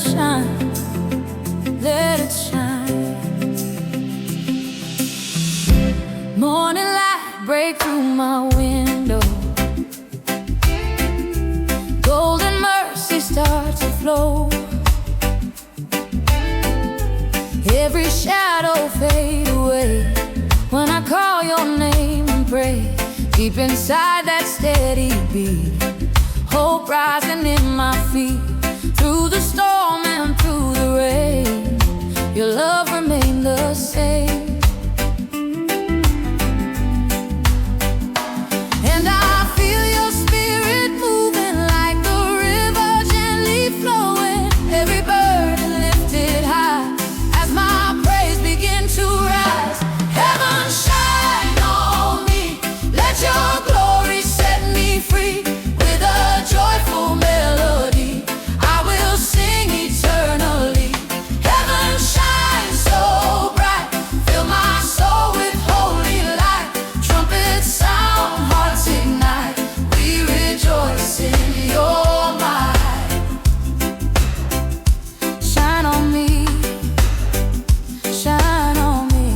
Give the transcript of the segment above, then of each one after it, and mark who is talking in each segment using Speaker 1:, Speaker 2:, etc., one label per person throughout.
Speaker 1: shine, let it shine. Morning light break through my window, golden mercy starts to flow. Every shadow fade away when I call your name and pray. Deep inside that steady beat, hope rising in my feet. Through the storm and through the rain, your love remained the same. And I feel your spirit moving like the river gently flowing. Every burden lifted high as my praise begin to rise. Heaven shine on me, let your glory set me free. With a joyful melody, I will sing eternally. Heaven shine so bright, fill my soul with holy light. Trumpets sound, hearts ignite, we rejoice in your might. Shine on me, shine on me.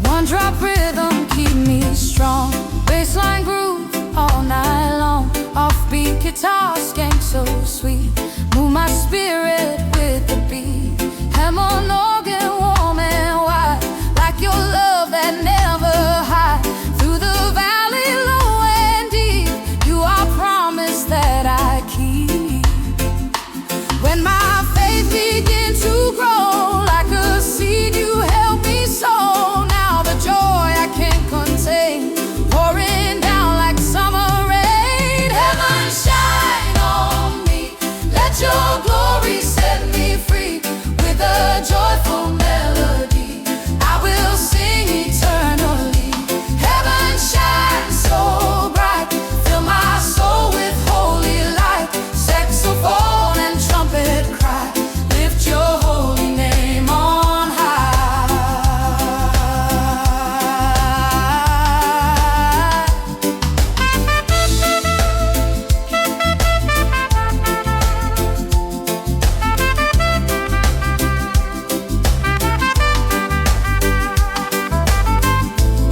Speaker 1: One drop rhythm keep me strong, bassline groove all night long. Offbeat guitar skank so sweet, move my spirit with the beat. Hammond organ warm and wide, like your love that never hides. Through the valley low and deep, you are promised that I keep. When my faith begins to grow like a seed, you help me sow. Now the joy I can't contain, pouring down like summer rain. Heaven shine on me, let your glory set me free. With a joyful melody, I will sing eternally. Heaven shine so bright, fill my soul with holy light. Saxophone and trumpet cry, lift your holy name on high.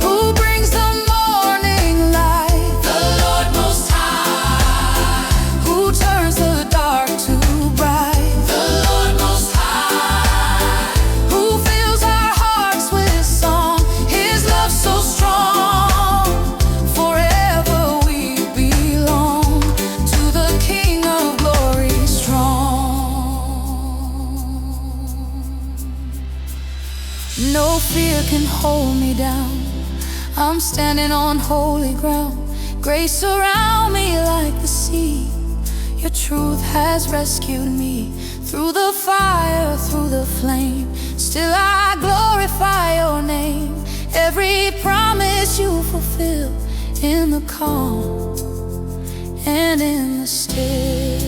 Speaker 1: Who brings the morning light? The Lord Most High. Who turns the dark to bright? The Lord Most High. Who fills our hearts with song? His love so strong. Forever we belong to the King of Glory strong. No fear can hold me down, I'm standing on holy ground. Grace surround me like the sea, your truth has rescued me. Through the fire, through the flame, still I glorify your name. Every promise you fulfill in the calm and in the still.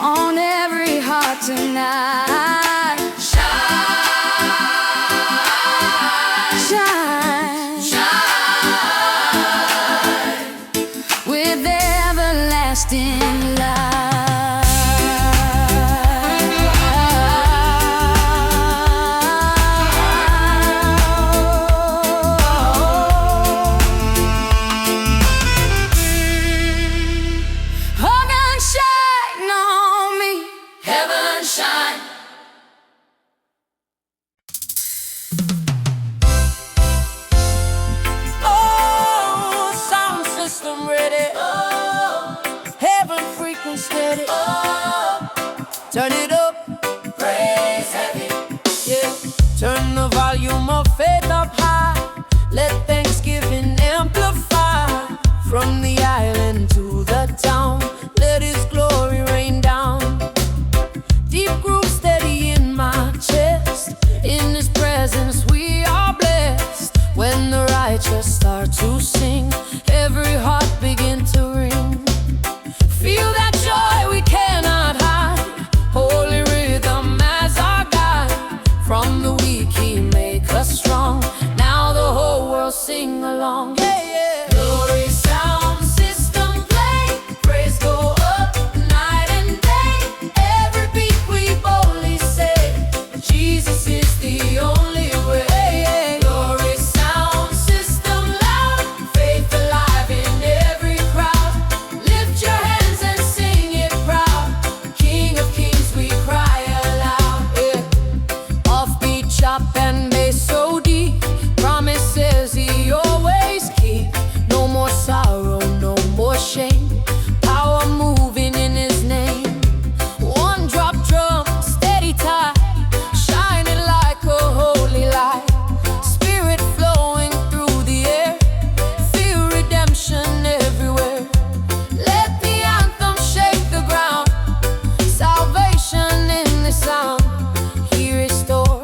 Speaker 1: On every heart tonight, shine, shine, shine, with everlasting light. Heaven shine on me, heaven shine. From the island to the town, let His glory rain down. Deep groove steady in my chest. In His presence we are blessed. When the righteous start to sing, every heart begin to ring. Feel that joy we cannot hide. Holy rhythm as our guide. From the weak He make us strong. Now the whole world sing along. Yeah, yeah. Glory sound system play. Praise go up night and day. Every beat we boldly say, Jesus is the only way. Glory sound system loud. Faith alive in every crowd. Lift your hands and sing it proud. King of kings we cry aloud. Yeah. Offbeat chop and bass so deep. Promises He always keep. No more sorrow, no more shame. Power moving in His name. One drop drum, steady tide, shining like a holy light. Spirit flowing through the air. Feel redemption everywhere. Let the anthem shake the ground. Salvation in the sound. He restore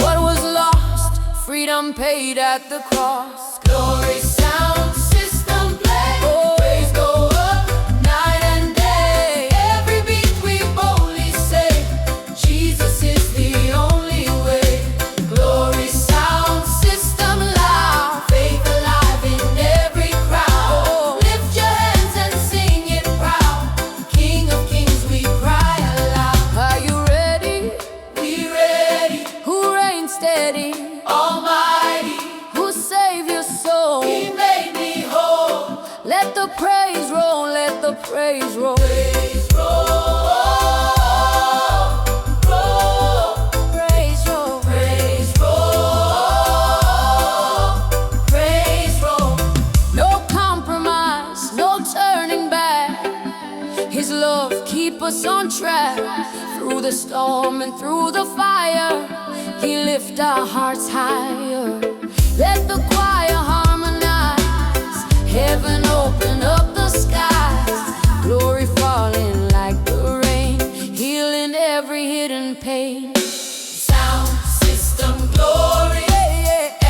Speaker 1: what was lost. Freedom paid at the cross. Glory sound system play. Praise go up night and day. Every beat we boldly say, Jesus is the only way. Glory sound system loud. Faith alive in every crowd. Lift your hands and sing it proud. King of kings we cry aloud. Are you ready? We ready. Who reigns steady? Almighty. Who saved your soul? He made me whole. Let the praise roll, let the praise roll. Praise roll, roll. Praise roll, praise roll. Praise roll. No compromise, no turning back. His love keep us on track. Through the storm and through the fire, He lift our hearts higher. Let the choir harmonize. Heaven open up the skies. Glory falling like the rain, healing every hidden pain. Sound system glory.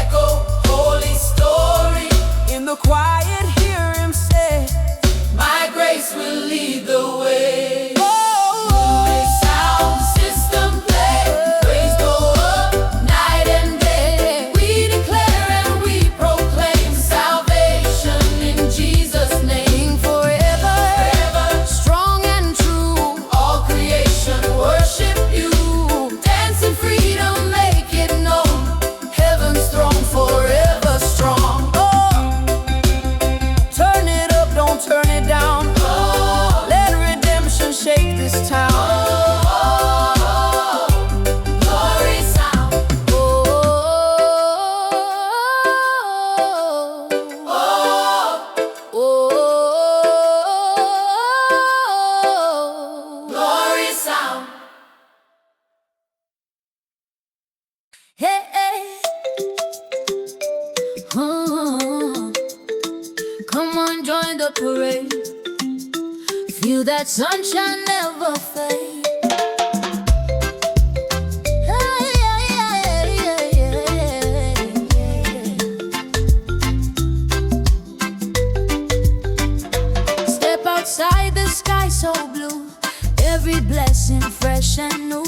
Speaker 1: Echo holy story. In the quiet hear Him say, my grace will lead the way. Hey, hey. Come on, join the parade. Feel that sunshine never fade. Step outside, the sky so blue. Every blessing fresh and new.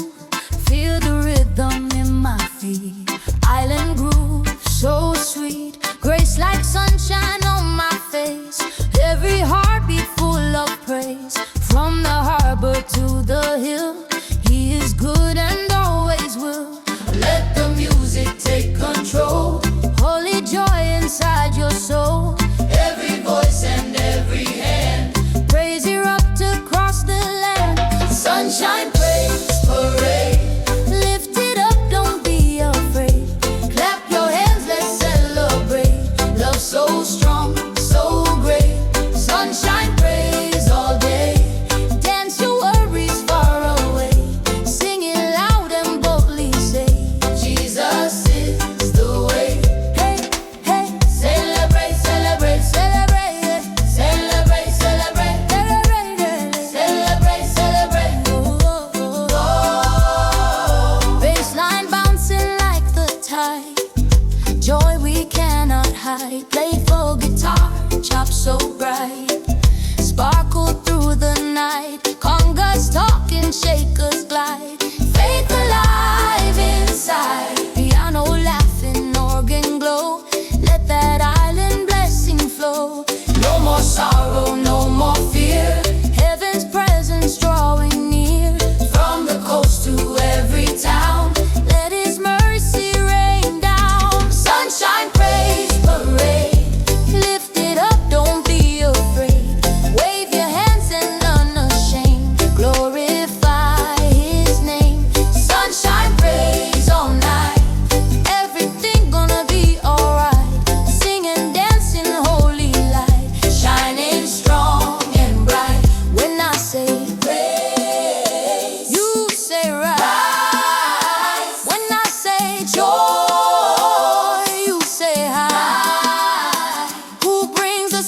Speaker 1: Feel the rhythm in my feet. Island groove, so sweet. Grace like sunshine on my face. Every heartbeat full of praise. From the harbor to the hill, He is good and always will. Let the music take control. Holy joy inside your soul. Every voice and every hand, praise erupt across the land. Sunshine, praise, parade. Lift it up, don't be afraid. Clap your hands, let's celebrate. Love so strong.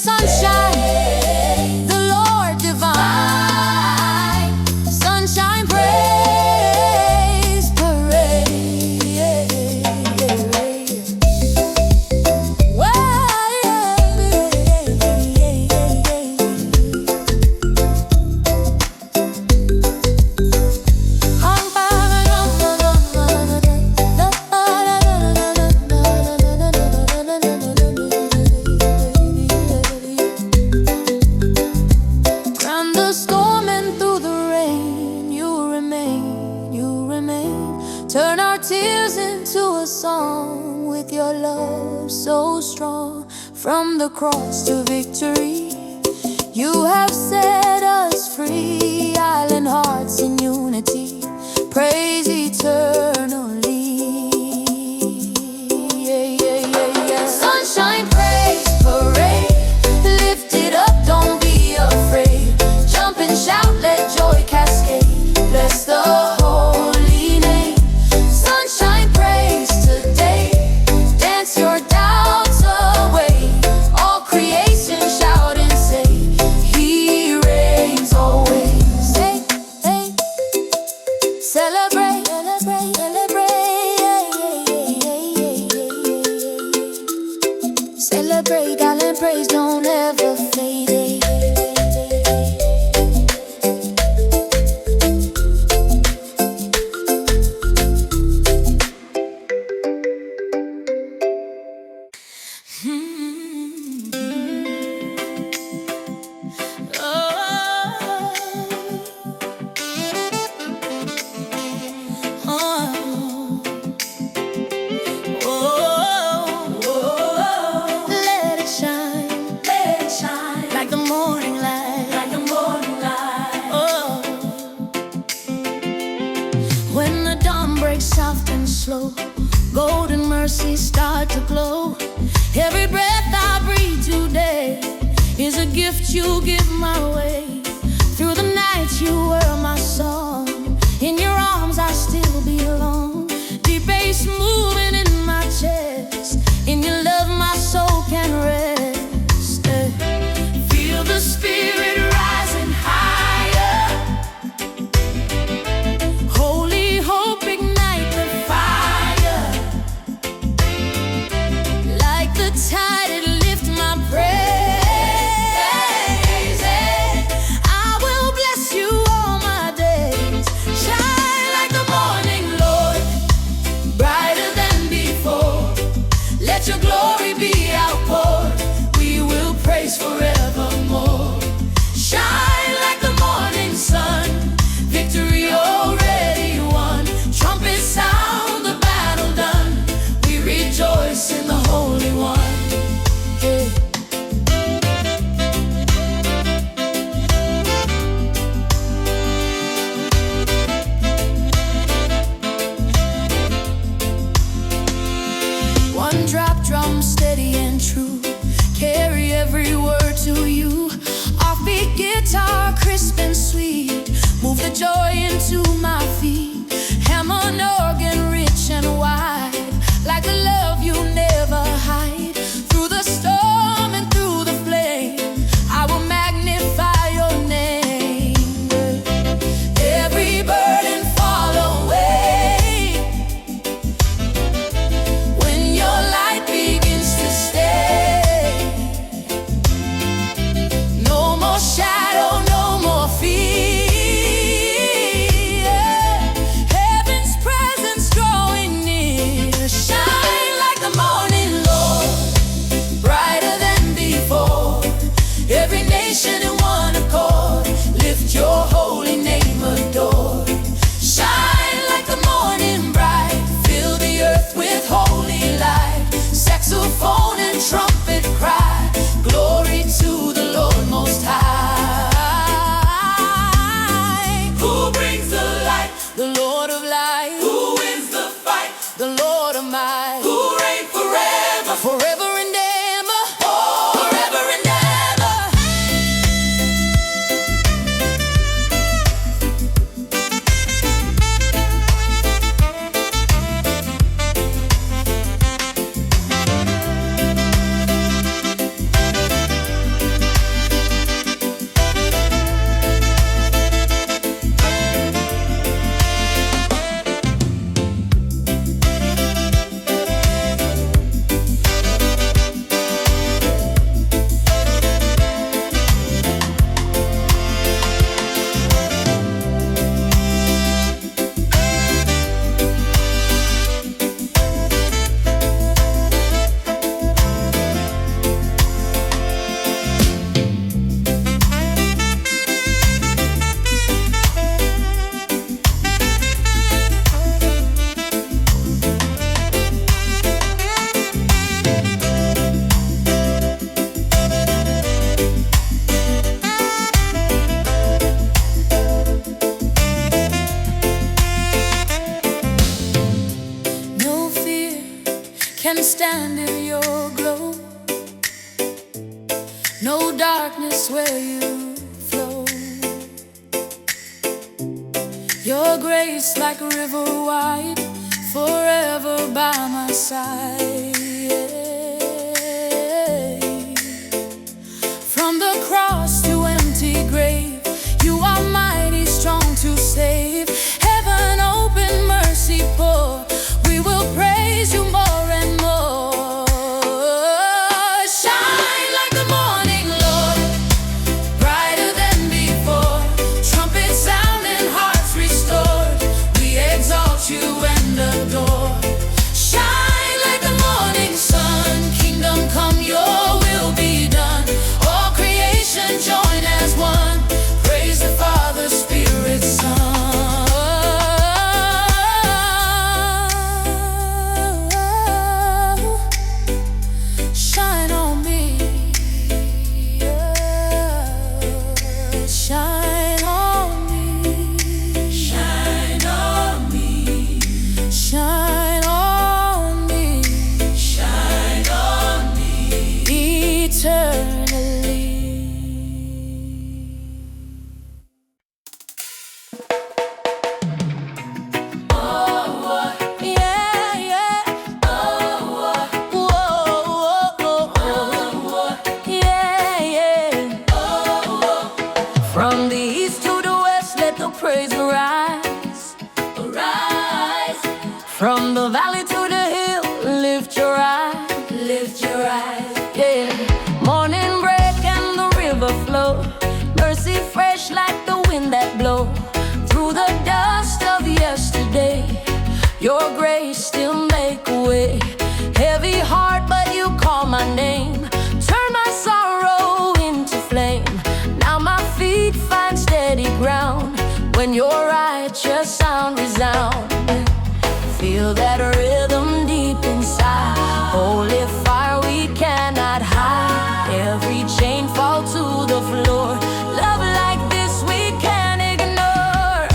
Speaker 1: sunshine, the Lord divine. Sunshine praise parade. From the storm and through the rain, you remain, you remain. Turn our tears into a song with your love so strong. From the cross to victory, you have set us free. Island hearts in unity, praise eternally. Sunshine praise parade, lift it up, don't be afraid. Jump and shout, let joy cascade. Bless the holy name. Sunshine praise today, dance your doubts away. All creation shout and say, He reigns always. Hey, hey, celebrate, celebrate, celebrate. Celebrate, island praise don't ever fade. Let it shine like the morning light, like the morning light. Oh, when the dawn breaks soft and slow, golden mercies start to glow. Every breath I breathe today is a gift you give my way. Through the night you were my song, in your arms I still belong. Deep bass moving in my chest, in your love my soul can rest. Feel the spirit rising higher. Holy hope ignite the fire. Like the tide it lift my praise. I will bless you all my days. Shine like the morning, Lord, brighter than before. Let your glory be outpoured, we will praise forevermore. Shine like the morning sun, victory already won. Trumpets sound, the battle done, we rejoice in the Holy One. Yeah. One drop drum steady and true, carry every word to you. Offbeat guitar crisp and sweet, move the joy into my feet. Hammond organ rich and wide, like a love you never hide. Through the storm and through the flame, I will magnify your name. Every burden fall away when your light begins to stay. No more shadow, no more fear. Heaven's presence drawing near. Shine like can stand in your glow. No darkness where you flow. Your grace like a river wide, forever by my side. From the cross to empty grave, you are mighty strong to save. Heaven open, mercy pour, we will praise you more and more. Shine like the morning, Lord, brighter than before. Trumpets sound and hearts restored, we exalt you and adore. Shine like the morning sun, kingdom come, your will be done. All creation join as one, praise the Father, Spirit, Son. Shine on me, shine on me, shine on me, shine on me, shine on me, eternally. Yeah, yeah. Yeah, yeah. From the east to the west, let the praise arise. Arise. From the valley to the hill, lift your eyes. Lift your eyes. Yeah. Morning break and the river flow. Mercy fresh like the wind that blow. Through the dust of yesterday, your grace still make a way. Heavy heart, but you call my name. Turn my sorrow into flame. Now my feet find steady ground. When your righteous sound resound, feel that rhythm deep inside. Holy fire we cannot hide. Every chain fall to the floor. Love like this we can't ignore.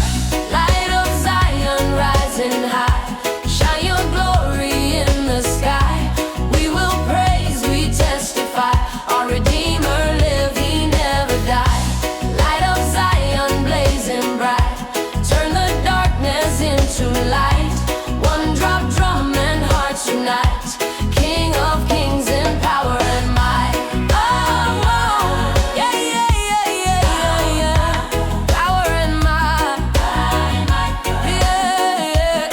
Speaker 1: Light of Zion rising high, shine your glory in the sky. We will praise, we testify. Our Redeemer live, he never died. Light of Zion blazing bright, turn the darkness into light. One drop drum and hearts unite. King of kings in power and might. Oh, oh, yeah, yeah, yeah, yeah, yeah. Power and might. Yeah, yeah.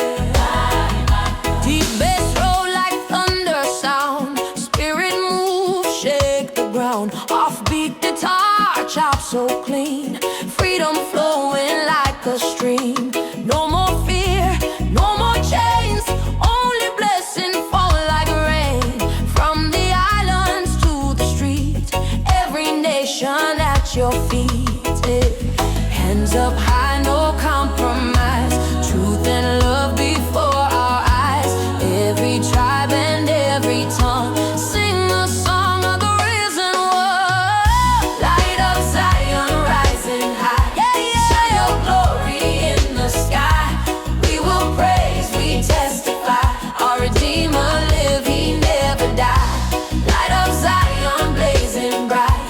Speaker 1: Deep bass roll like thunder sound. Spirit move, shake the ground. Offbeat guitar, chop so clean. Freedom flowing like a stream. No more fear, no more chains. Only blessing fall like rain. From the islands to the street, every nation at your feet. Hands up high, no compromise. Truth and love before our eyes. Every tribe and every tongue sing the song of the risen one. Light of Zion rising high, yeah, yeah. Shine your glory in the sky. We will praise, we testify. Our Redeemer live, he never died. Light of Zion blazing bright,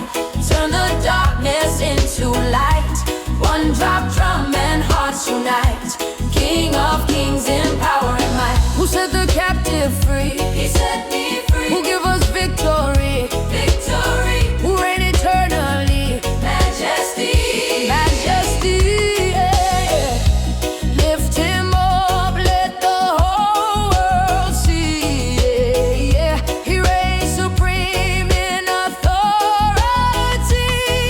Speaker 1: turn the darkness into light. One drop drum and hearts unite. King of kings in power and might. Who set the captive free? He set me free. Who give us victory? Victory. Who reign eternally? Majesty. Majesty. Yeah. Lift him up, let the whole world see. Yeah, yeah. He reigns supreme in authority.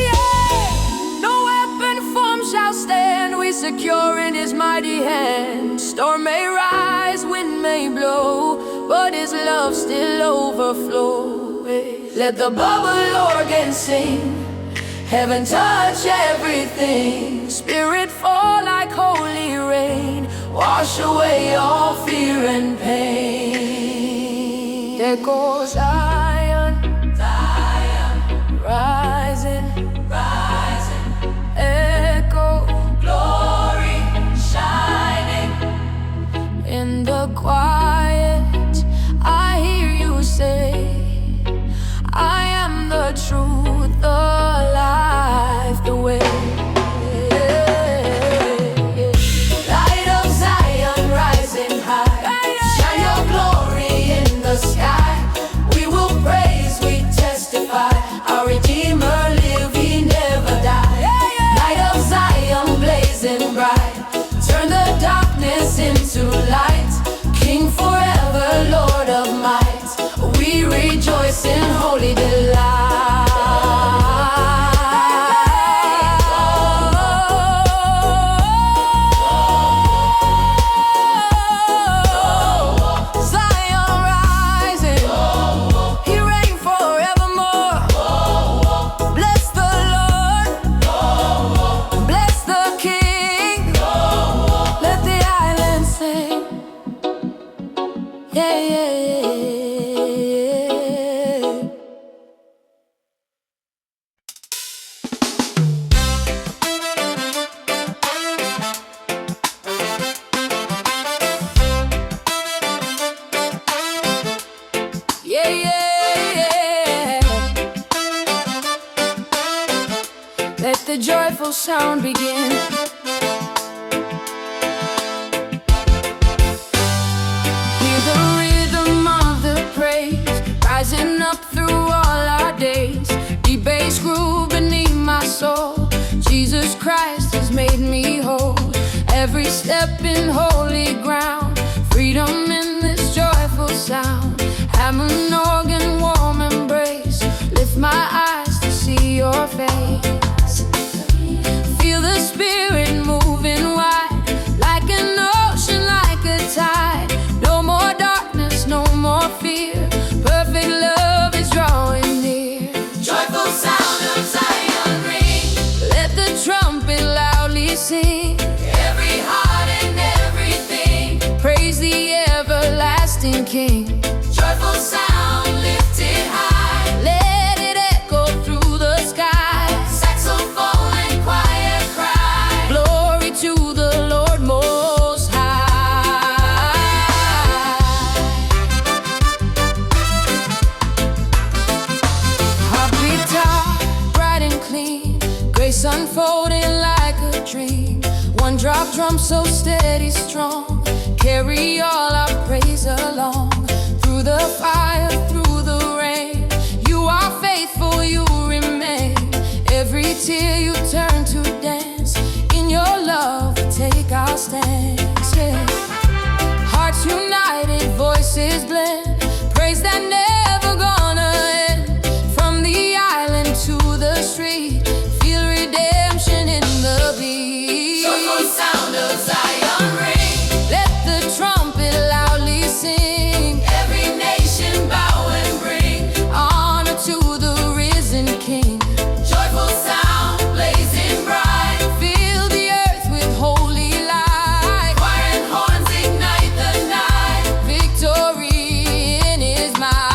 Speaker 1: Yeah. No weapon formed shall stand. We secure in his mighty hand. Storm may rise, wind may blow, but his love still overflow. Let the bubble organ sing. Heaven touch everything. Spirit fall like holy rain. Wash away all fear and pain. There goes Zion, Zion, rising, rising. Echo, glory, shining. In the quiet, I hear rejoice in holy delight. Let the joyful sound begin. Hear the rhythm of the praise rising up through all our days. Deep bass groove beneath my soul. Jesus Christ has made me whole. Every step in holy ground, freedom in this joyful sound. Have an organ warm embrace. Lift my eyes to see your face. Feel the Spirit moving wide, like an ocean, like a tide. No more darkness, no more fear. Perfect love is drawing near. Joyful sound of Zion ring. Let the trumpet loudly sing. Every heart and everything, praise the everlasting King. Joyful sound lifted high. Let it echo through the sky. Saxophone and choir cry. Glory to the Lord Most High. Heartbeat top, bright and clean. Grace unfolding like a dream. One drop drum so steady, strong. Carry all our praise along. Through the fire, through the rain, you are faithful, you remain. Every tear you turn to dance. In your love we take our stance, yeah. Hearts united, voices blend. Praise that never gonna end. From the island to the street, feel redemption in the beat. Joyful sound of Zion ring. Let the trumpet loudly sing. Every nation bow and bring honor to the risen King. Joyful sound blazing bright. Fill the earth with holy light. Choir and horns ignite the night. Victory in His might.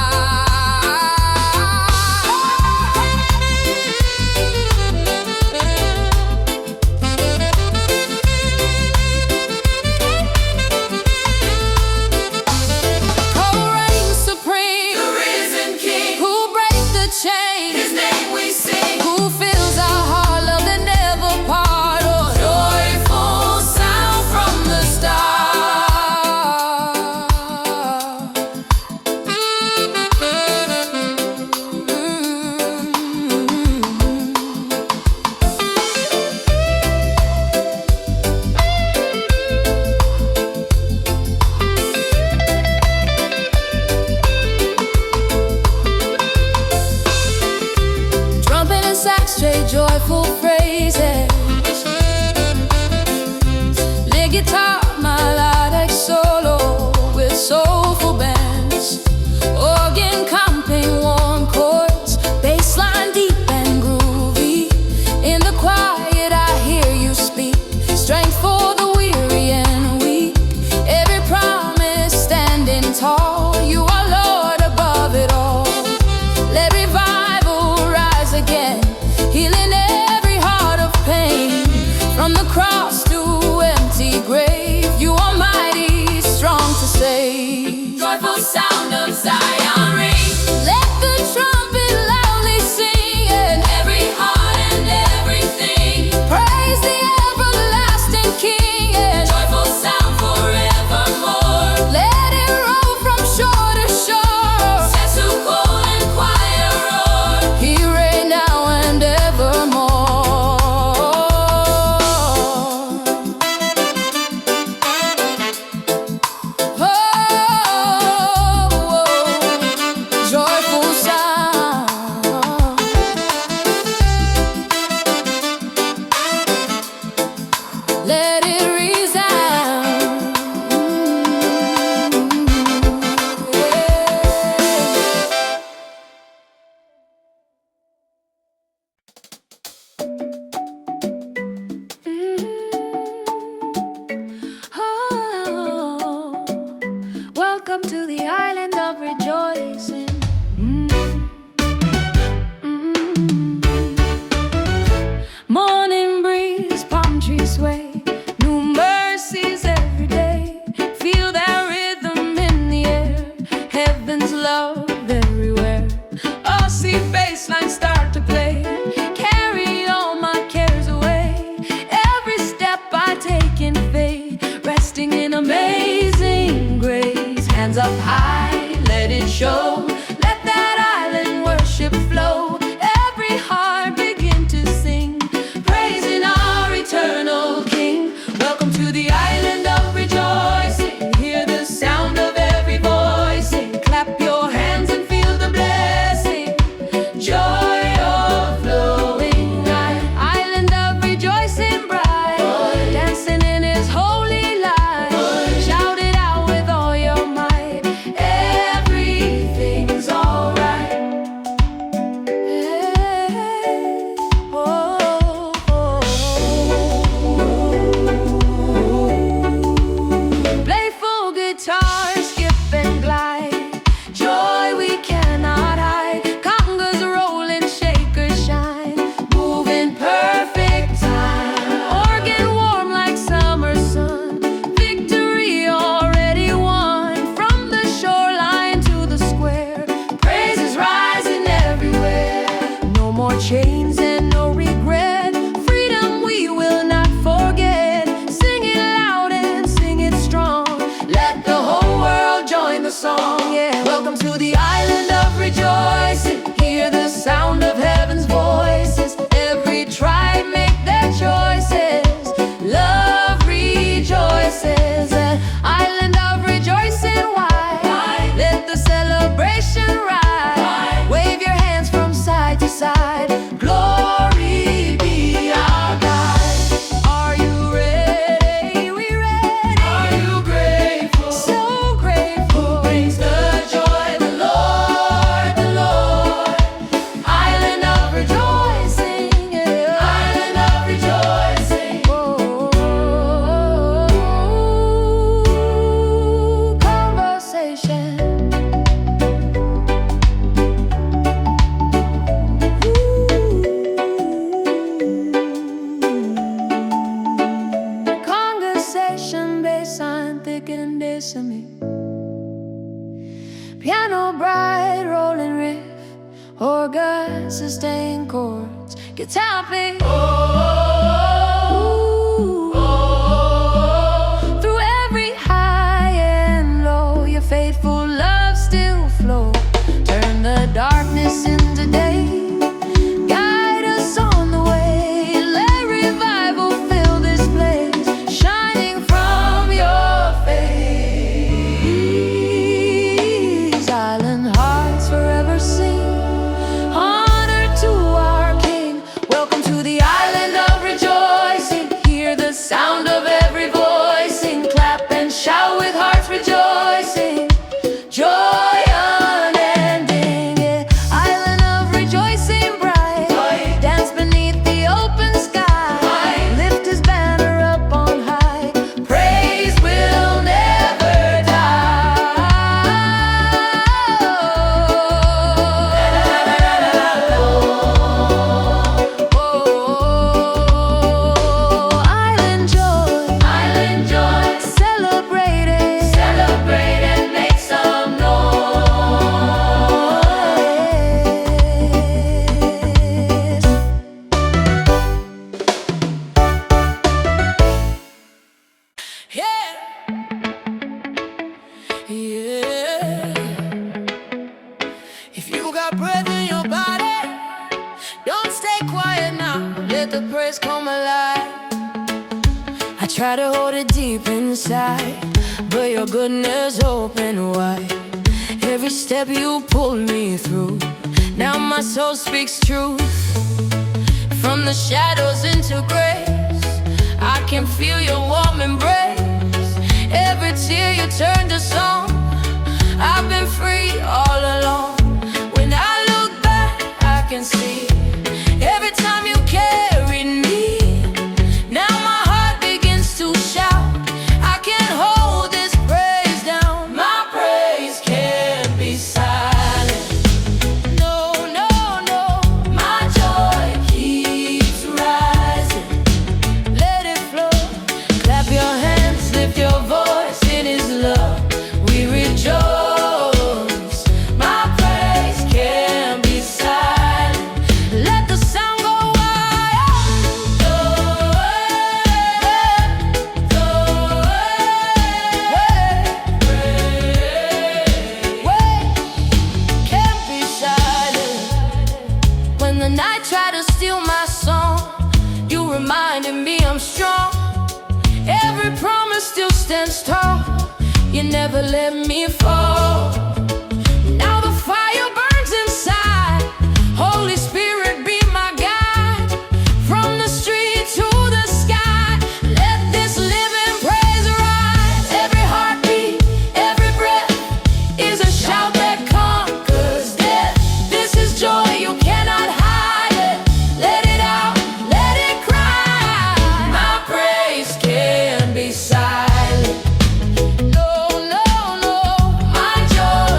Speaker 1: chains and no regret. Freedom we will not forget. Sing it loud and sing it strong. Let the whole world join the song, yeah. Welcome to the island of rejoicing. Hear the sound of heaven's voices. Every tribe make their choices. Love rejoices. An island of rejoicing, why? Let the celebration rise. Wave your hands from side to side. Glory be our God. Are you ready? We ready? Are you grateful? So grateful. Who brings the joy? The Lord, the Lord. Island of rejoicing, yeah. Island of rejoicing. Oh, conversation. Conversation, bass line thicker than this of me. Piano bright, rolling riff, organ, sustained chords, guitar pick. Through every high and low, your faithful love still flows. Turn the darkness into day. Guide us on the way. Let revival fill this place, shining from your face. Island hearts forever sing honor to our King. Welcome to the island of rejoicing. Hear the sound of every voicing. Clap and shout with hearts rejoicing. Joy unending, yeah. Island of rejoicing bright. Dance beneath the open sky. Lift his banner up on high. Praise will never Island joy, celebrate and make some noise. Yeah, yeah. If you got breath in your body, don't stay quiet now. Let the praise come alive. I try to hold it deep inside, but your goodness opened wide. Every step you pulled me through, now my soul speaks truth. From the shadows into grace, I can feel your warm embrace. Every tear you turn to song. I've been free all along. When I look back, I can see every time you carried me. Now my heart begins to shout. I can't hold this praise down. My praise can't be silent. No, no, no. My joy keeps rising. Let it flow. Clap your hands, lift your voice in His love. We rejoice. My praise can't be silent. Let the sound go wild. Go away, go away. Can't be silent. When the night tried to steal my song, you reminded me I'm strong. Every promise still stands tall. You never let me fall. Now the fire burns inside. Holy Spirit, be my guide. From the street to the sky, let this living praise rise. Every heartbeat, every breath is a shout that conquers death. This is joy, you cannot hide it. Let it out, let it cry. My praise can't be silent. No, no, no. My joy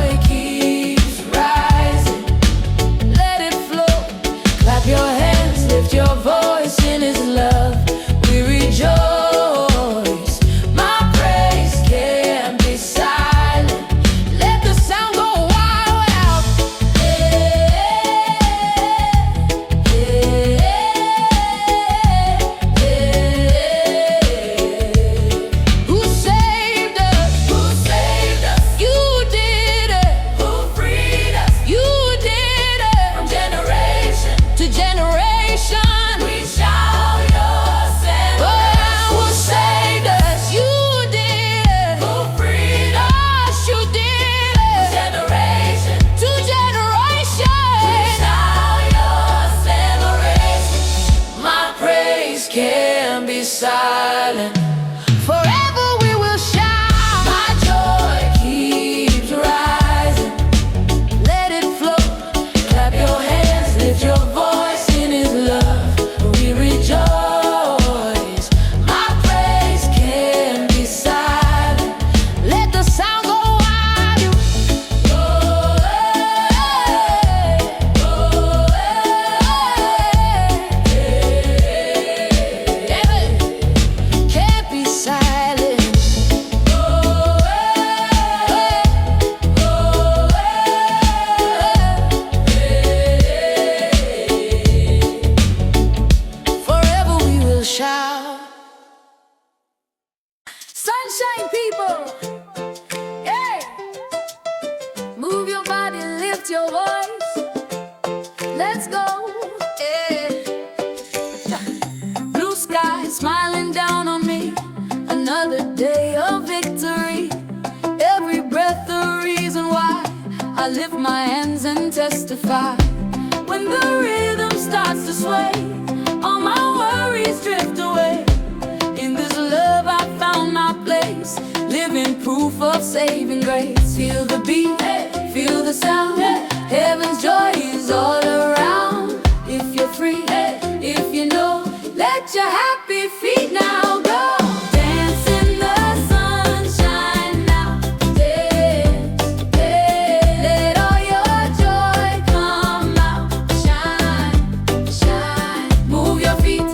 Speaker 1: We shout your celebration. Oh, who saved us? You did it. Who freed us? You did it. Generation to generation. We shout your celebration. My praise can't be silent. Forever we will shout. My joy keeps rising. Let it flow. Clap your hands, lift your voice in His love. We rejoice. My praise can't be silent. Let the sound go wild. You go away, go away. Can't be silent. Go away, go away. Forever we will shout. Sunshine people, hey, move your body, lift your voice. Let's go, yeah. Blue sky smiling down on me. Another day of victory. Every breath a reason why I lift my hands and testify. When the rhythm starts to sway, all my worries drift away. In this love I found my place, living proof of saving grace. Feel the beat, feel the sound. Heaven's joy is all around. If you're free, if you know, let your happy feet now go. Dance in the sunshine now. Dance, dance. Let all your joy come out. Shine, shine. Move your feet,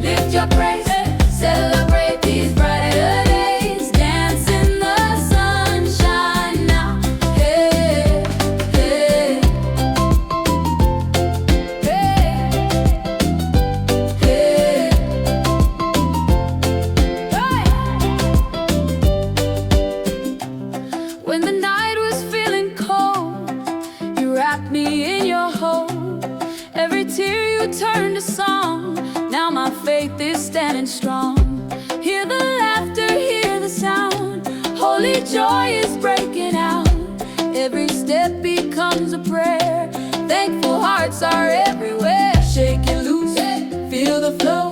Speaker 1: lift your praise. Celebrate these brighter days. Dance in the sunshine now. Hey, hey, hey, hey, hey. When the night was feeling cold, you wrapped me in your hope. Every tear you turned to song. Now my faith is standing strong. Hear the laughter, hear the sound. Holy joy is breaking out. Every step becomes a prayer. Thankful hearts are everywhere. Shake it loose, feel the flow.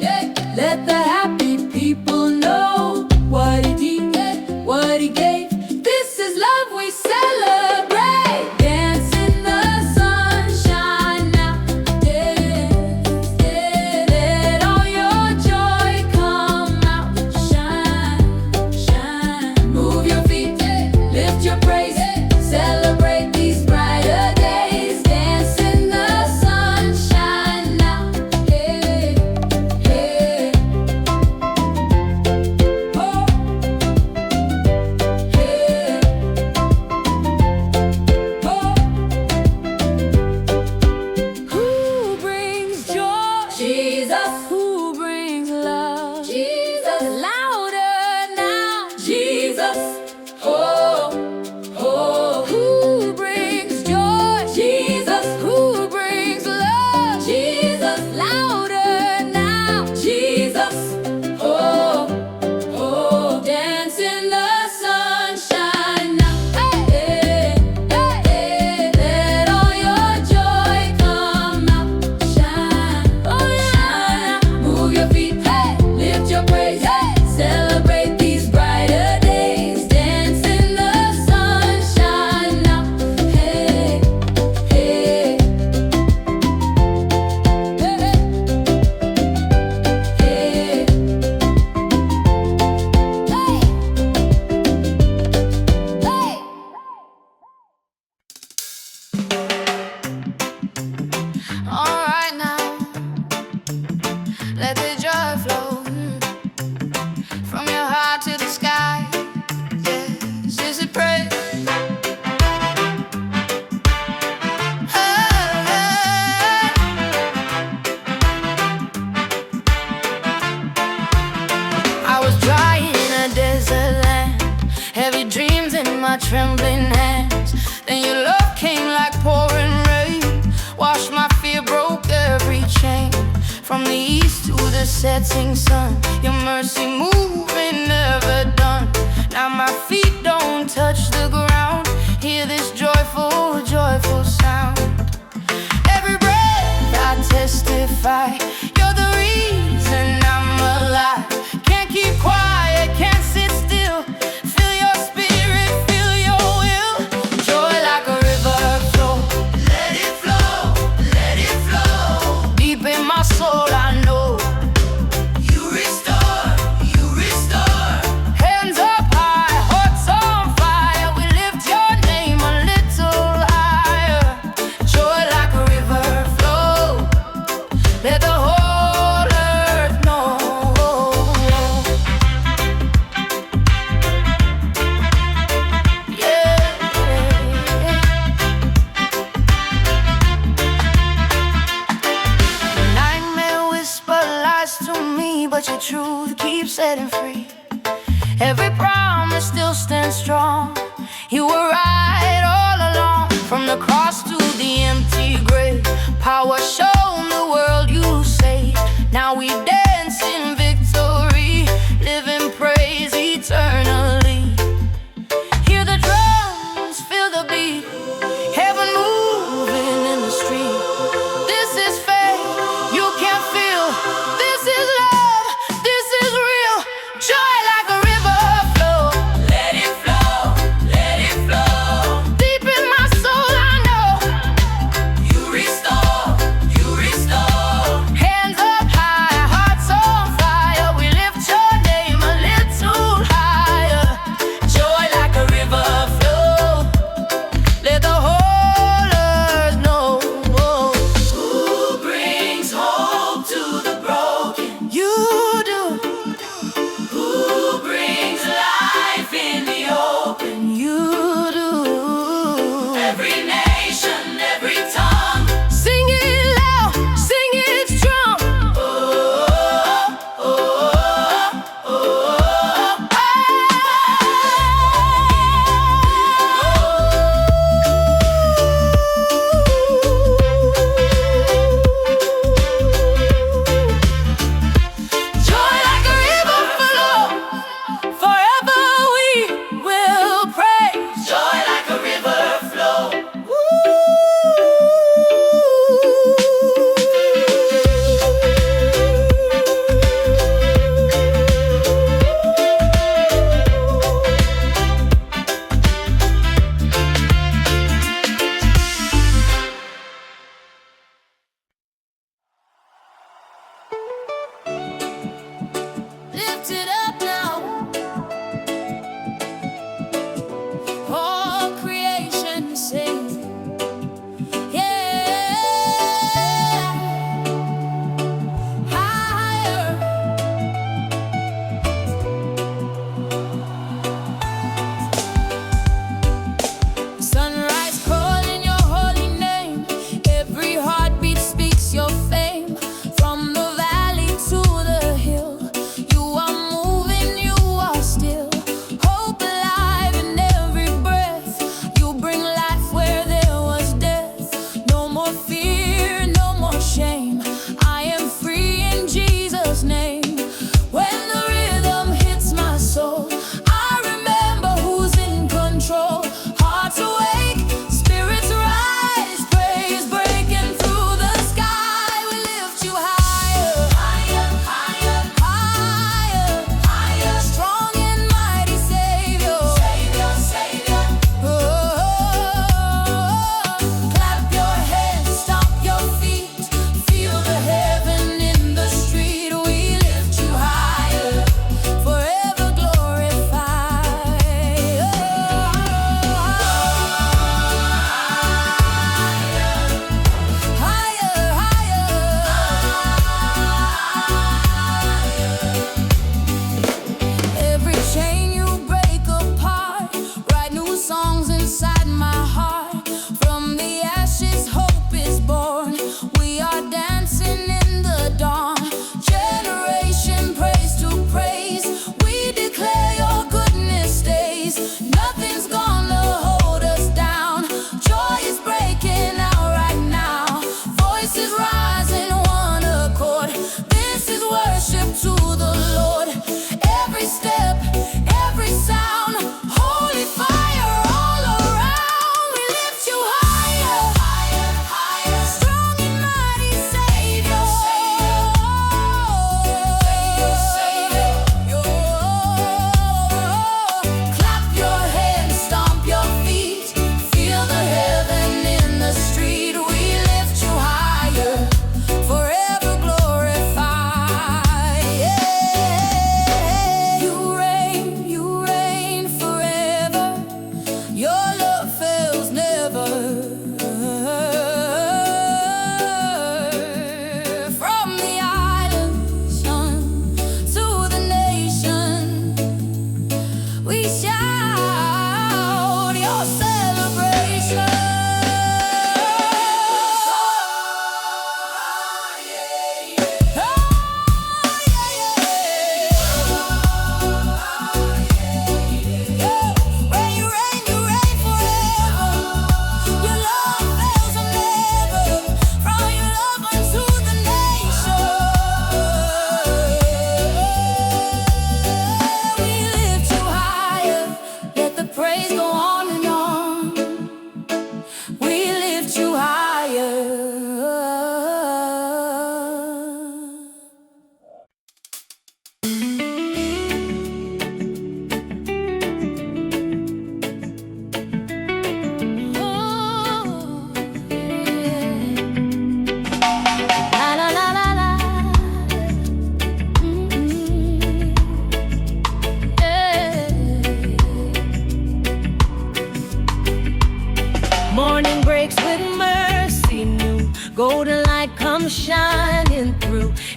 Speaker 1: Let the happy people know what He did, what He gave. This is love we celebrate. Dance in the sunshine now. Dance, dance. Let all your joy come out. Shine, shine. Move your feet, lift your praise. Celebrate these brighter days. Dance in the sunshine now. Hey, hey. Oh, hey. Oh. Who brings joy? Jesus. Who brings love? Jesus. Louder now. Jesus. Oh, oh. Who brings joy? Jesus. Who brings love? Jesus. Louder now. Jesus. Oh, oh. Dance in the sunshine now. Hey, hey, hey. Let all your joy come out. Shine, oh shine. Move your feet, lift your praise. Celebrate these brighter days. Dance in the sunshine now. Hey, hey, hey, hey, hey, hey. All right now, let the joy flow from your heart to the sky. Yes, this is praise. I was dry in a desert land, heavy dreams in my trembling hands. Then your love came like pouring rain, washed my fear, broke every chain. From the east to the setting sun, your mercy moving, never done. Now my feet don't touch the ground. Hear this joyful, joyful sound. Every breath I testify, you're the reason I'm alive. Can't keep quiet, can't sit still. Feel your spirit, feel your will. Joy like a river flow. Let it flow, let it flow. Deep in my soul I know you restore, you restore. Hands up high, hearts on fire. We lift your name a little higher. Joy like a river flow. Let the whole earth know. Yeah. Nightmare whisper lies to me, but your truth keeps setting free. Every promise still stands strong. You were right all along. From the cross to the empty grave, power shown, the world you saved. Now we dance in victory, live in praise eternally. Hear the drums, feel the beat, heaven moving in the street. This is faith you can feel. This is love, this is real. Joy like a river flow. Let it flow, let it flow. Deep in my soul I know you restore, you restore.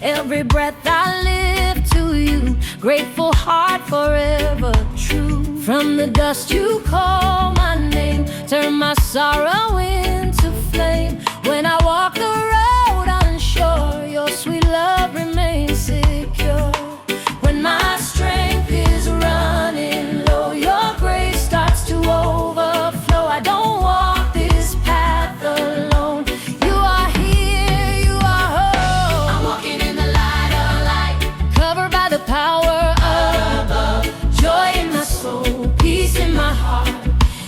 Speaker 1: Every breath I live to you, grateful heart forever true. From the dust you call my name, turn my sorrow into flame. When I walk the road unsure, your sweet love remains secure. When my strength is running low, your grace starts to overflow. I don't walk this path alone. You are here, you are home. I'm walking in the light of light, covered by the power above. Joy in my soul, peace in my heart.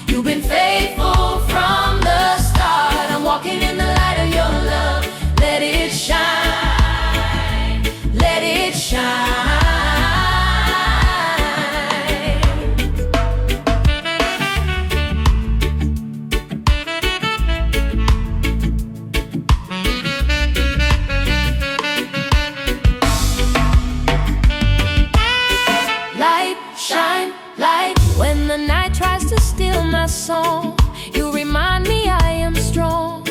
Speaker 1: You've been faithful from the start. I'm walking in the light of your love. Let it shine, let it shine. Light, shine, light. When the night tries to steal my song, you remind me I am strong.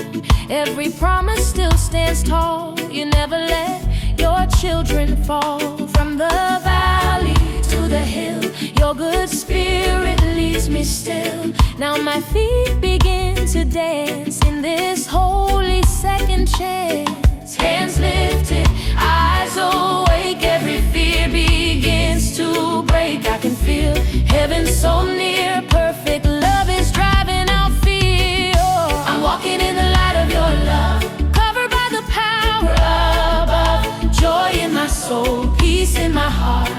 Speaker 1: Every promise still stands tall. You never let your children fall. From the valley to the hill, your good spirit leads me still. Now my feet begin to dance in this holy second chance. Hands lifted, eyes awake, every fear begins to break. I can feel heaven so near, perfect love is driving out fear. I'm walking in the light of your love, covered by the power above. Joy in my soul, peace in my heart.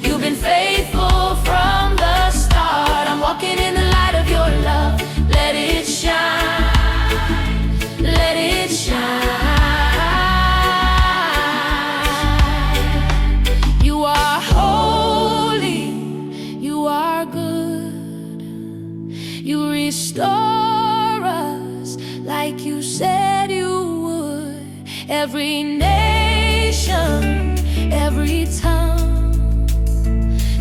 Speaker 1: You've been faithful from the start. I'm walking in the light of your love. Let it shine, let it shine. You are holy, you are good. You restore us like you said you would. Every nation, every tongue,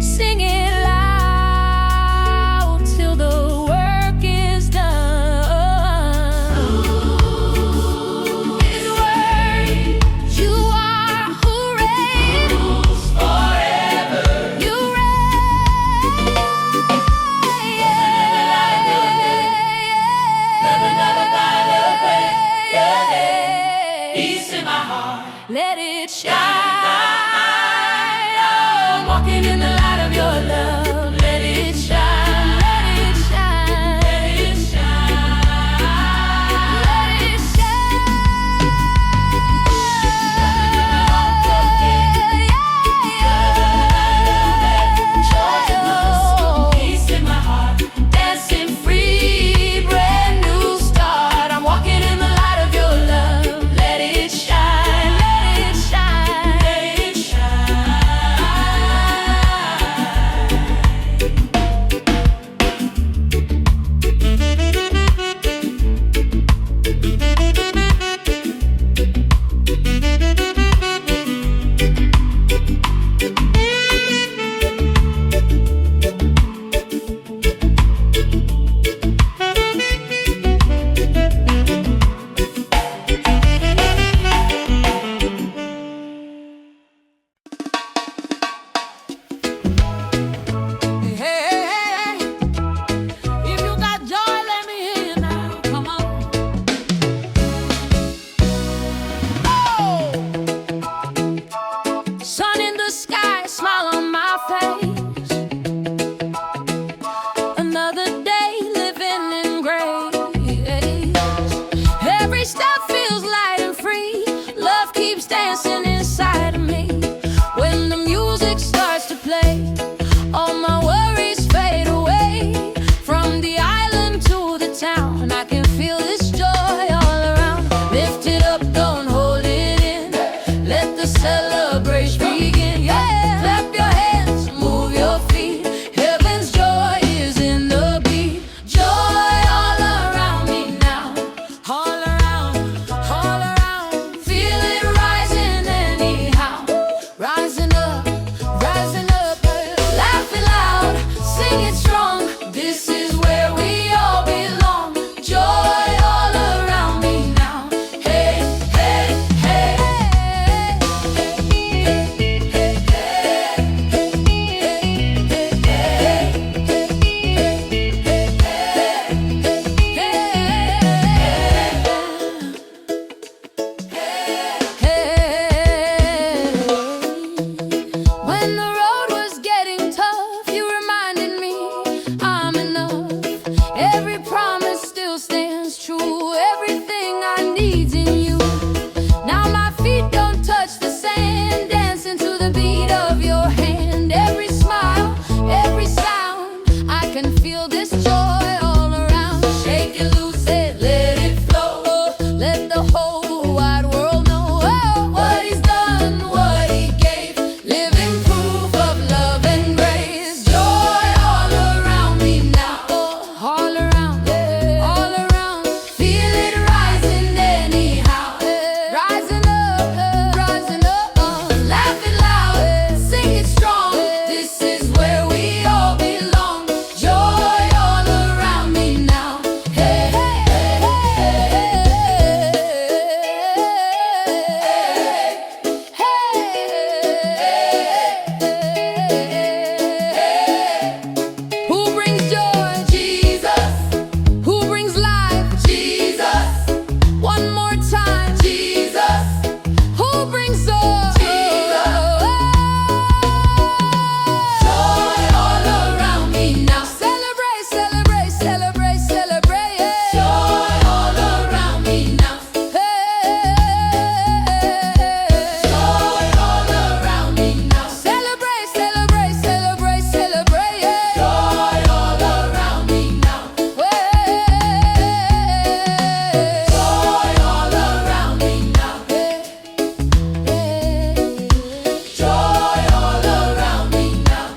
Speaker 1: sing it loud till the work is done. His word, you are who reigns forever. You reign. Peace in my heart, let it shine. I'm walking in the light of your love. Let it shine, let it shine, let it shine, let it shine. Peace in my heart, dancing free, brand new start. I'm walking in the light of your love. Let it shine, let it shine, let it shine. Hey, if you got joy, let me hear you now. Come on. Oh, sun in the sky, smile on my face. Another day living in grace. Every step feels light and free. Love keeps dancing inside of me. When the music starts to play, all my worries fade away. From the island to the town, I can feel this joy all around. Lift it up, don't hold it in. Let the celebration begin. Yeah, clap your hands, move your feet. Heaven's joy is in the beat. Joy all around me now. All around, all around. Feel it rising anyhow. Rising up, rising up. Laughing loud, singing strong. This is where we all belong. Joy all around me now. Hey, hey, hey. brings us joy all around me now. Celebrate, celebrate, celebrate, celebrate. Joy all around me now. Joy all around me now. Celebrate, celebrate, celebrate, celebrate. Joy all around me now. Joy all around me now. Joy all around me now.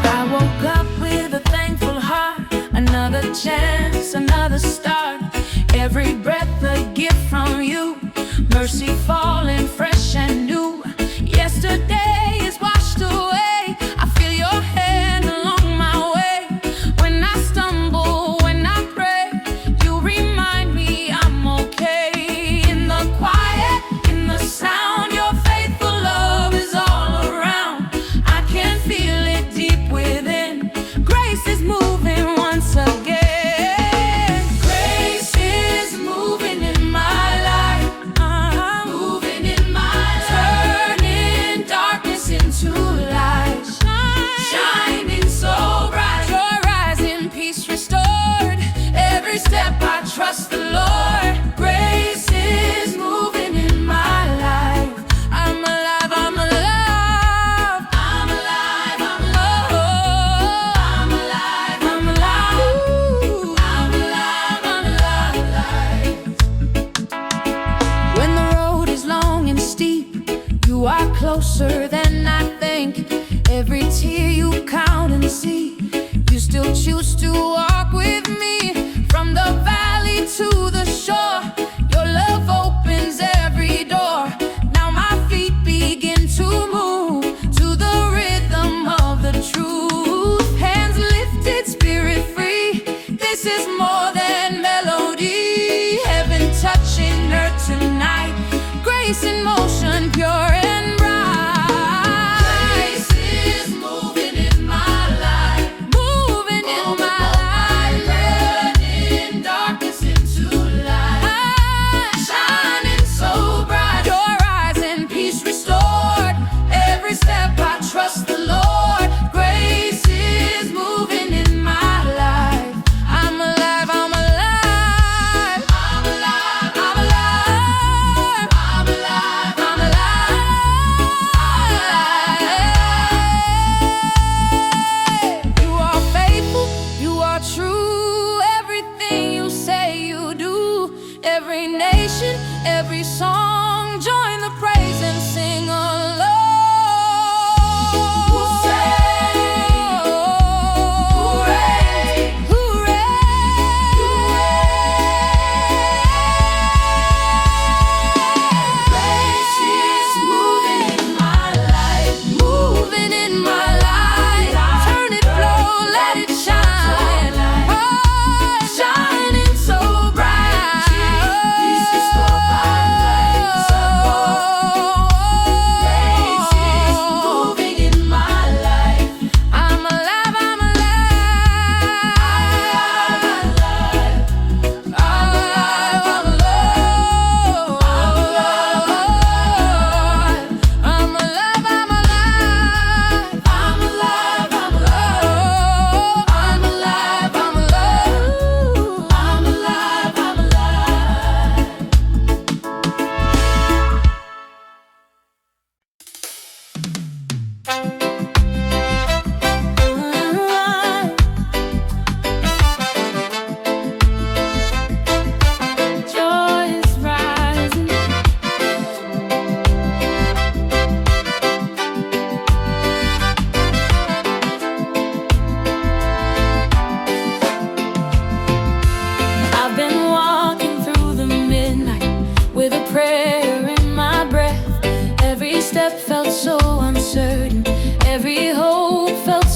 Speaker 1: I woke up with a thankful heart, another chance, another start. Every breath a gift from you, mercy falling fresh and new. Yesterday is washed away, I feel your hand along my way. When I stumble, when I pray, you remind me I'm okay. In the quiet, in the sound, your faithful love is all around. I can feel it deep within. Grace is moving once again. Grace is moving in my life, moving in my life, turning darkness into light, shining so bright. Joy rising, peace restored. Every step I trust the Lord. Grace is moving in my life. I'm alive, I'm alive, I'm alive, I'm alive. I'm alive, I'm alive. Ooh, I'm alive, I'm alive. When the road is long and steep, you are closer than I think. Every tear you count and see, you still choose to walk with me. From the valley to the shore, your love opens every door. Now my feet begin to move to the rhythm of the truth. Hands lifted, spirit free. This is more than melody. Heaven touching earth tonight. Grace in motion, pure and bright. Grace is moving in my life, moving in my life.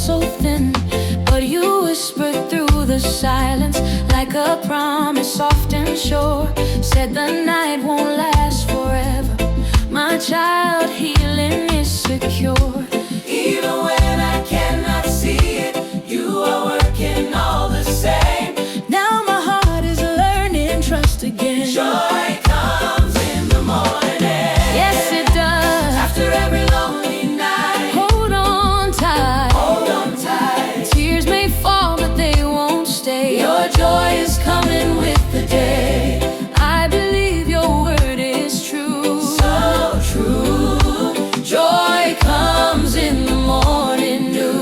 Speaker 1: so thin, but you whispered through the silence like a promise soft and sure. Said the night won't last forever, my child, healing is secure. Even when I cannot see it, you are working all the same. Now my heart is learning trust again. Joy comes in the morning. Yes, it does. After every lonely night, hold on tight. Hold on tight. Tears may fall, but they won't stay. Your joy is coming with the day. I believe your word is true. So true. Joy comes in the morning dew.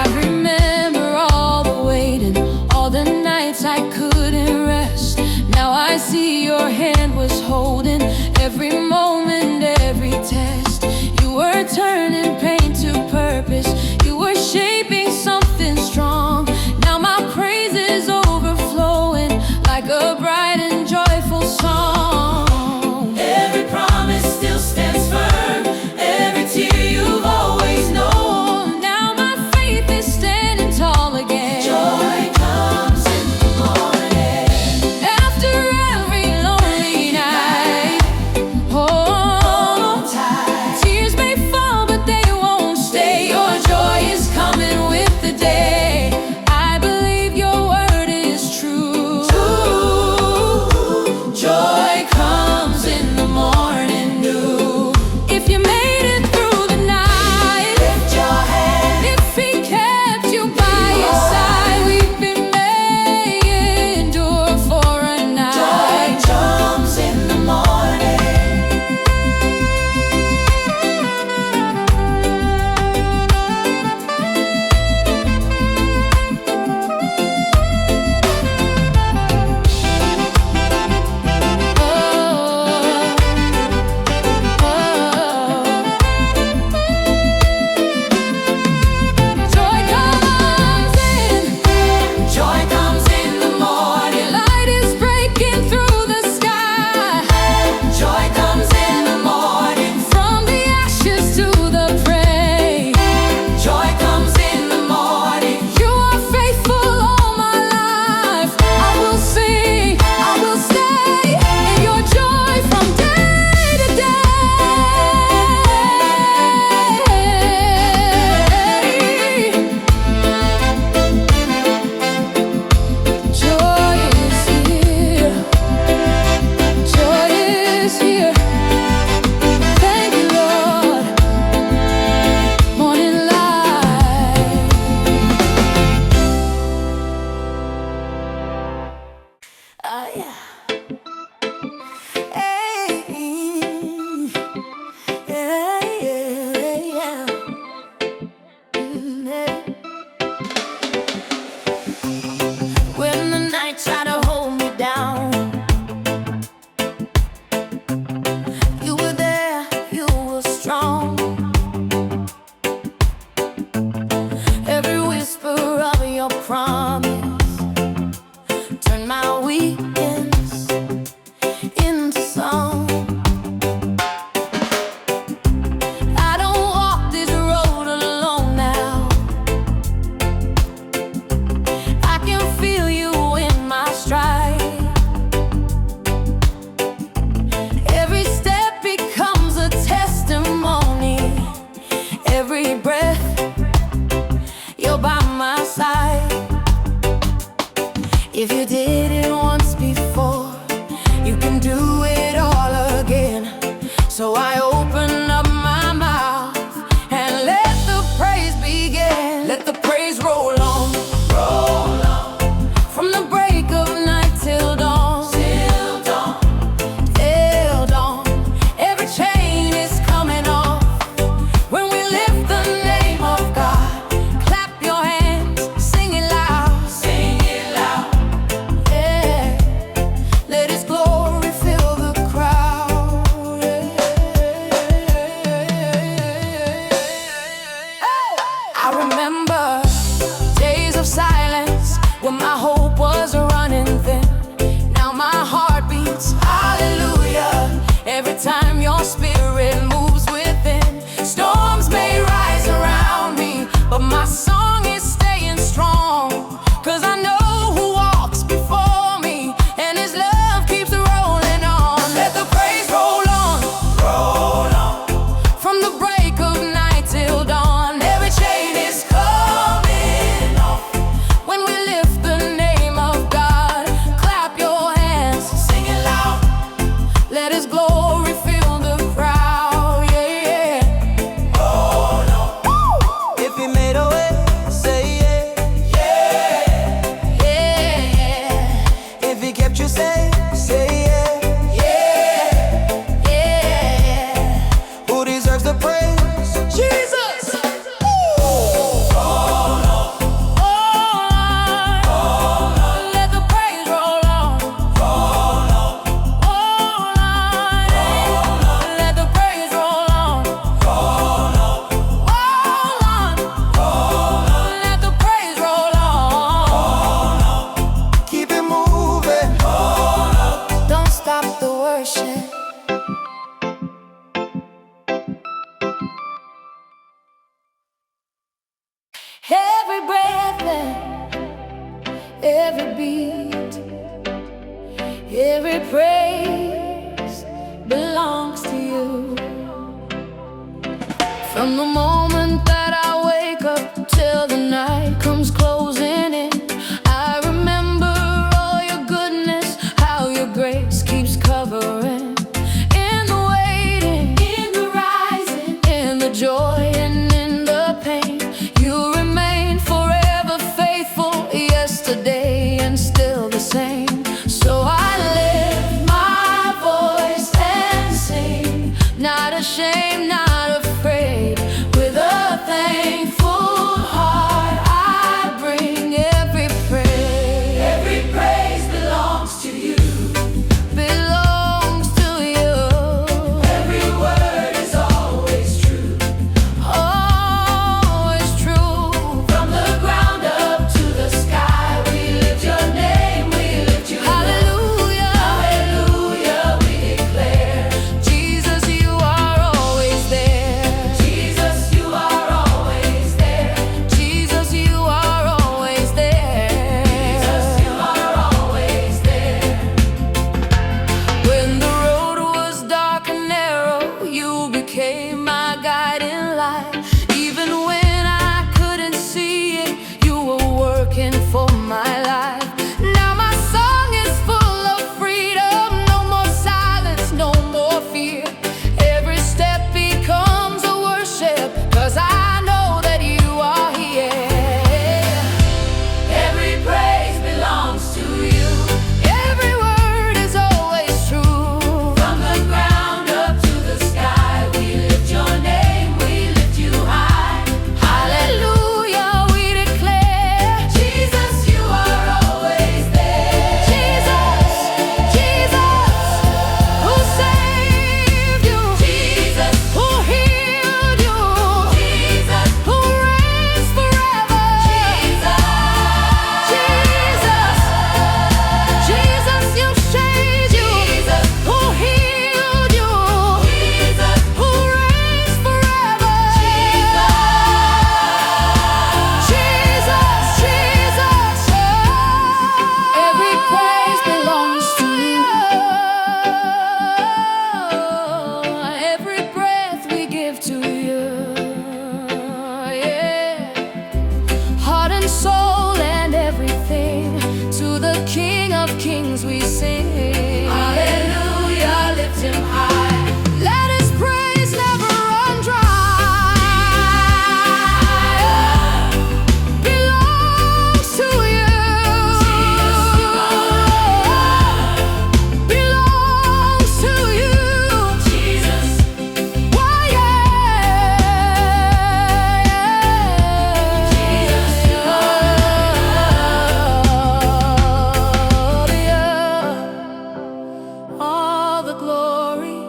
Speaker 1: I remember all the waiting, all the nights I couldn't rest. Now I see your hand was holding every moment, every test. You were turning pain to purpose. You were shaping something strong. Now my praise is overflowing like a bright and joyful song. Every promise still stands firm. Every tear you've always known. Now my faith is standing tall again. Joy comes in the morning. After every lonely night, hold tight. Tears may fall, but they won't stay. Your joy is coming with the day. I believe your word is true. Joy comes in the morning dew. If you made it through the night, lift your hand. If he kept you by your side, weeping may endure for a night. Joy comes in the morning. Joy comes in the morning. Light is breaking through the sky. Joy comes in the morning. From the ashes to the prey. Joy comes in the morning. You are faithful all my life. I will sing, I will stay in your joy from day to day. Joy is here. Joy is here. Thank you, Lord. Morning light. Oh yeah. Hey, yeah, yeah, yeah. Yeah. When the night tried to hold me down, you were there, you were strong. Every whisper of your promise turned my weekends into song. I don't walk this road alone now. I can feel you in my stride. Every step becomes a testimony. Every breath, you're by my side. If you did it once before, you can do it all again. So I open up my mouth and let the praise begin. Let the praise roll on. Roll on. From the break of night till dawn. Till dawn. Till dawn. Every chain is coming off when we lift the name of God. Clap your hands, sing it loud. Sing it loud. Yeah. every beat, every praise belongs to you. From the moment that I wake up till the night comes closing in, I remember all your goodness, how your grace keeps covering. In the waiting, in the rising, in the joy and in the pain, you remain forever faithful, yesterday and still the same. So I lift my voice and sing, not ashamed, not afraid. With a thankful heart I bring every praise. Every praise belongs to you. Belongs to you. Every word is always true. Always true. From the ground up to the sky, we lift your name, we lift you. Hallelujah, hallelujah, we declare. Jesus, you are always there. Jesus, you are always there. Jesus, you are always there. Jesus, you are always there. When the road was dark and narrow, you became my guiding light. Even when I couldn't see it, you were working for my life. Now my song is full of freedom, no more silence, no more fear. Every step becomes a worship, 'cause I know that you are here. Every praise belongs to you. Every word is always true. From the ground up to the sky, we lift your name, we lift you high. Hallelujah, we declare. Jesus, you are always there. Jesus, Jesus, who saved you. Jesus, who healed you. Jesus, who reigns forever. Jesus, Jesus, Jesus, you saved you. Jesus, who healed you. Jesus, who reigns forever. Jesus, Jesus, every praise belongs to you. Every breath we give to you. Yeah. Heart and soul and everything, to the King of Kings we sing. Hallelujah, lift him high. Let his praise never run dry. Belongs to you. Belongs to you. Jesus. Why, Jesus, you all the glory,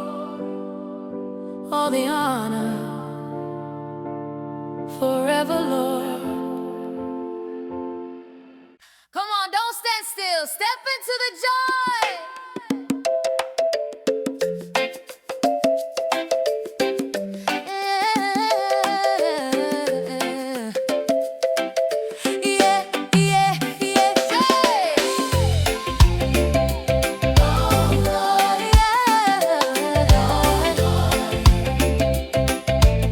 Speaker 1: all the honor, forever, Lord. Come on, don't stand still. Step into the joy. Yeah, yeah, yeah, say. Oh, Lord, yeah.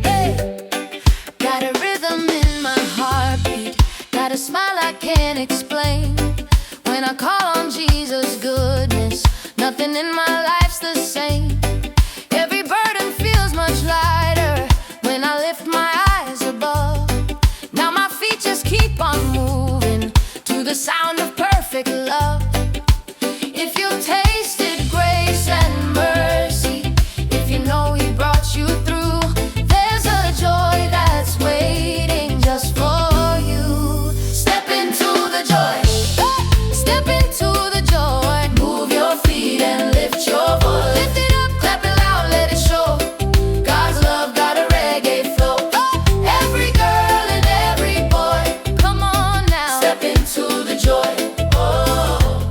Speaker 1: Hey. Got a rhythm in my heartbeat, got a smile I can't explain. When I call on Jesus' goodness, nothing in my life's the same. Every burden feels much lighter when I lift my eyes above. Now my feet just keep on moving to the sound of perfect love. If you've tasted grace and mercy, if you know he brought you through, there's a joy that's waiting just for you. Step into the joy. Step into the joy. Move your feet and lift your voice. Lift it up, clap it loud, let it show. God's love got a reggae flow. Every girl and every boy, come on now. Step into the joy. Oh.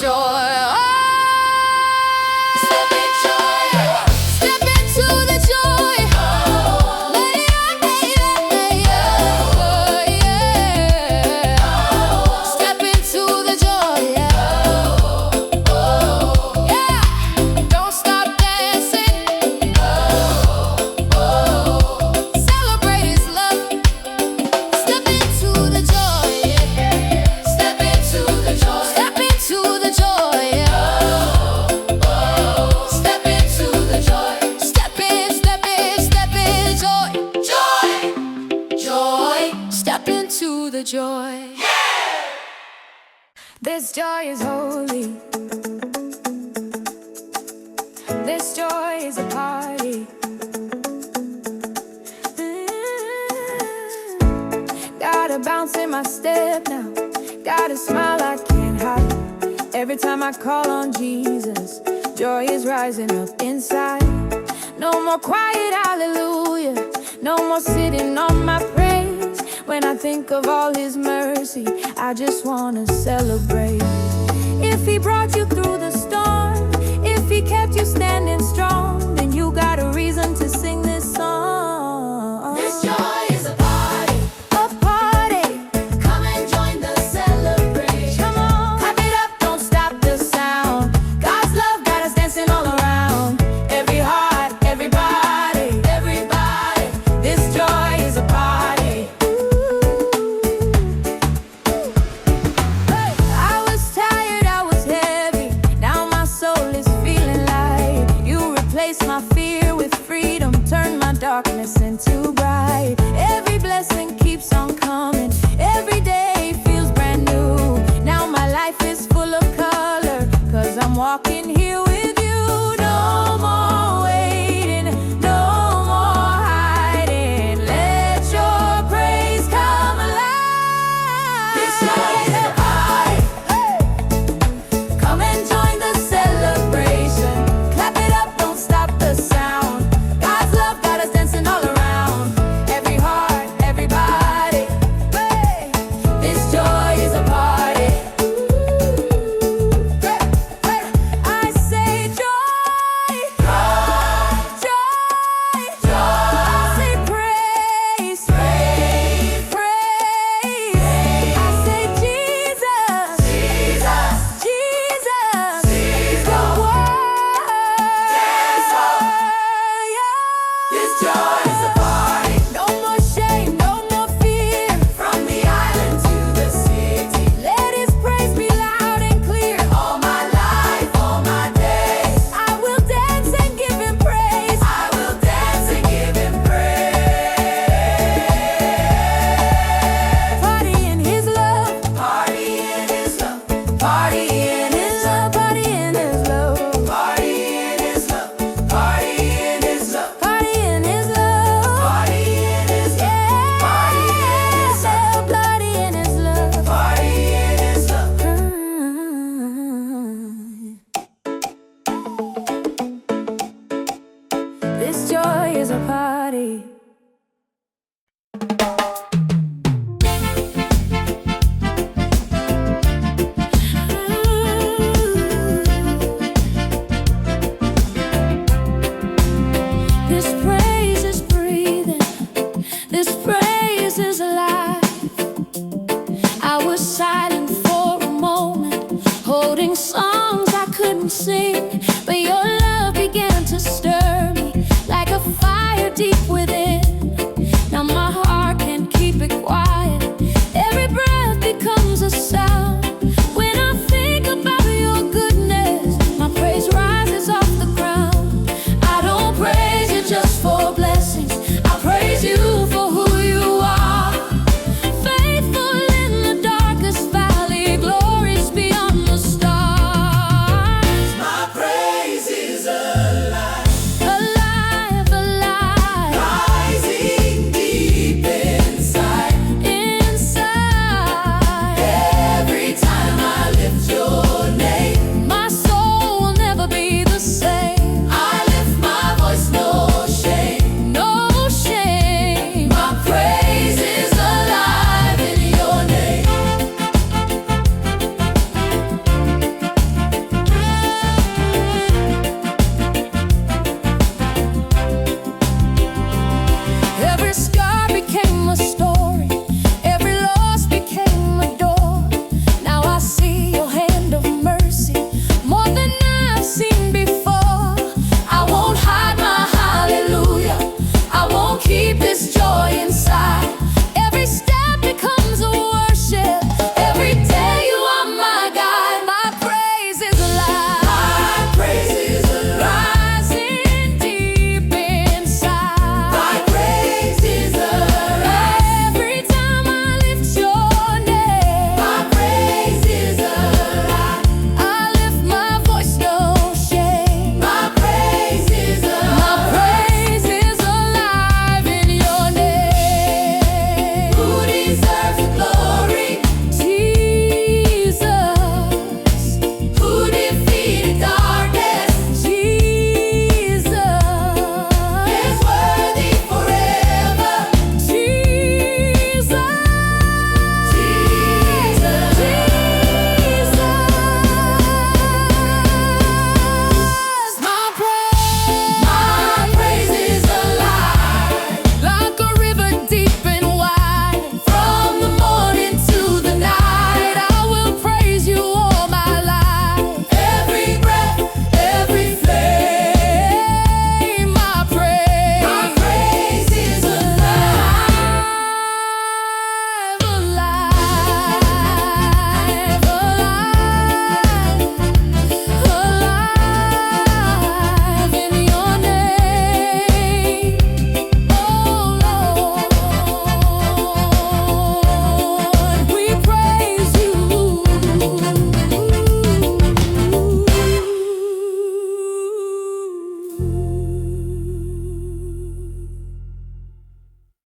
Speaker 1: joy. Step in joy. Step into the joy. Let it out, yeah. Step into the joy, yeah. Don't stop dancing. Celebrate His love. Step into the joy, step into the joy. Step into the joy, step into the joy. Step in, step in, step in, joy, joy, joy. Step into the joy. This joy is holy. This joy is a party. Got a bounce in my step now. Got a smile I can't hide. Every time I call on Jesus, joy is rising up inside. No more quiet hallelujah. No more sitting on my praise. When I think of all His mercy, I just wanna celebrate. If He brought you through the storm, if He kept you standing strong, then you got a reason to sing this song. This joy is a party. A party. Come and join the celebration. Come on, clap it up, don't stop the sound. God's love got us dancing all around. Every heart, everybody, everybody. This joy is a party. I was tired, I was heavy. Now my soul is feeling light. You replaced my fear with freedom, turned my darkness into bright. Every blessing keeps on coming. Every day feels brand new. Now my life is full of color, 'cause I'm walking here with you. No more waiting, no more hiding. Let your praise come alive. This joy is a party. Come and join the celebration. Clap it up, don't stop the sound. God's love got us dancing all around. Every heart, everybody. Hey, this joy is a party. I say joy, joy, joy. I say praise, praise, praise. I say Jesus, Jesus, Jesus. Your word, yeah. This joy is a party. No more shame, no more fear. From the island to the city, let His praise be loud and clear. All my life, all my days, I will dance and give Him praise. I will dance and give Him praise. Party in His love, party in His love, party in His love, party in His love, party in His love, party in His love, party in His love, party in His love, party in His love, party in His love, party in His love. This joy is a party. This praise is breathing. This praise is alive. I was silent for a moment, holding songs I couldn't sing, but your love began to stir me.